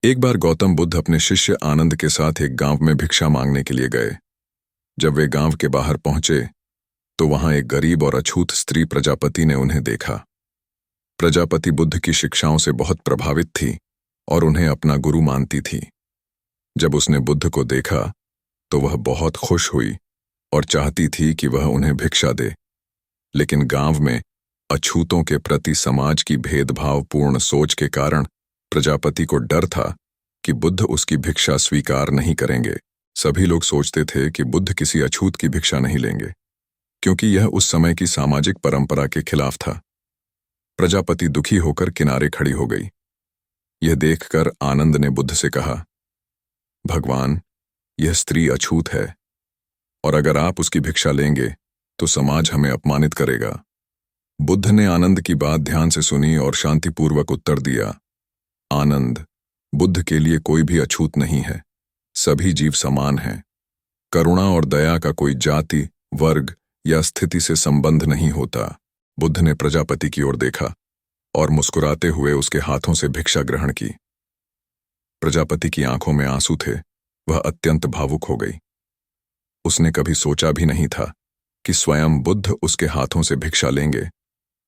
एक बार गौतम बुद्ध अपने शिष्य आनंद के साथ एक गांव में भिक्षा मांगने के लिए गए। जब वे गांव के बाहर पहुंचे तो वहां एक गरीब और अछूत स्त्री प्रजापति ने उन्हें देखा। प्रजापति बुद्ध की शिक्षाओं से बहुत प्रभावित थी और उन्हें अपना गुरु मानती थी। जब उसने बुद्ध को देखा तो वह बहुत खुश हुई और चाहती थी कि वह उन्हें भिक्षा दे, लेकिन गांव में अछूतों के प्रति समाज की भेदभावपूर्ण सोच के कारण प्रजापति को डर था कि बुद्ध उसकी भिक्षा स्वीकार नहीं करेंगे। सभी लोग सोचते थे कि बुद्ध किसी अछूत की भिक्षा नहीं लेंगे, क्योंकि यह उस समय की सामाजिक परंपरा के खिलाफ था। प्रजापति दुखी होकर किनारे खड़ी हो गई। यह देखकर आनंद ने बुद्ध से कहा, भगवान, यह स्त्री अछूत है और अगर आप उसकी भिक्षा लेंगे तो समाज हमें अपमानित करेगा। बुद्ध ने आनंद की बात ध्यान से सुनी और शांतिपूर्वक उत्तर दिया, आनंद, बुद्ध के लिए कोई भी अछूत नहीं है। सभी जीव समान हैं। करुणा और दया का कोई जाति, वर्ग या स्थिति से संबंध नहीं होता। बुद्ध ने प्रजापति की ओर देखा और मुस्कुराते हुए उसके हाथों से भिक्षा ग्रहण की। प्रजापति की आंखों में आंसू थे। वह अत्यंत भावुक हो गई। उसने कभी सोचा भी नहीं था कि स्वयं बुद्ध उसके हाथों से भिक्षा लेंगे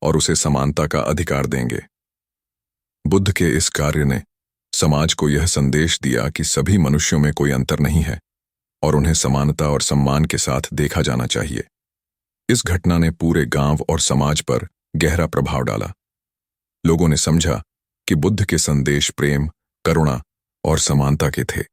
और उसे समानता का अधिकार देंगे। बुद्ध के इस कार्य ने समाज को यह संदेश दिया कि सभी मनुष्यों में कोई अंतर नहीं है और उन्हें समानता और सम्मान के साथ देखा जाना चाहिए। इस घटना ने पूरे गांव और समाज पर गहरा प्रभाव डाला। लोगों ने समझा कि बुद्ध के संदेश प्रेम, करुणा और समानता के थे।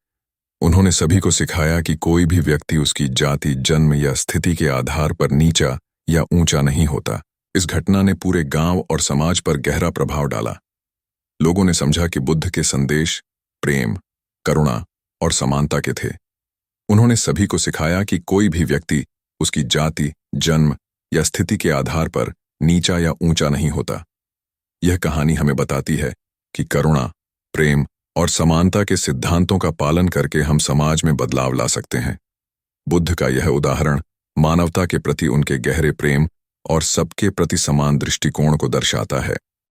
उन्होंने सभी को सिखाया कि कोई भी व्यक्ति उसकी जाति, जन्म या स्थिति के आधार पर नीचा या ऊंचा नहीं होता। इस घटना ने पूरे गांव और समाज पर गहरा प्रभाव डाला। लोगों ने समझा कि बुद्ध के संदेश प्रेम, करुणा और समानता के थे। उन्होंने सभी को सिखाया कि कोई भी व्यक्ति उसकी जाति, जन्म या स्थिति के आधार पर नीचा या ऊंचा नहीं होता। यह कहानी हमें बताती है कि करुणा, प्रेम और समानता के सिद्धांतों का पालन करके हम समाज में बदलाव ला सकते हैं। बुद्ध का यह उदाहरण मानवता के प्रति उनके गहरे प्रेम और सबके प्रति समान दृष्टिकोण को दर्शाता है।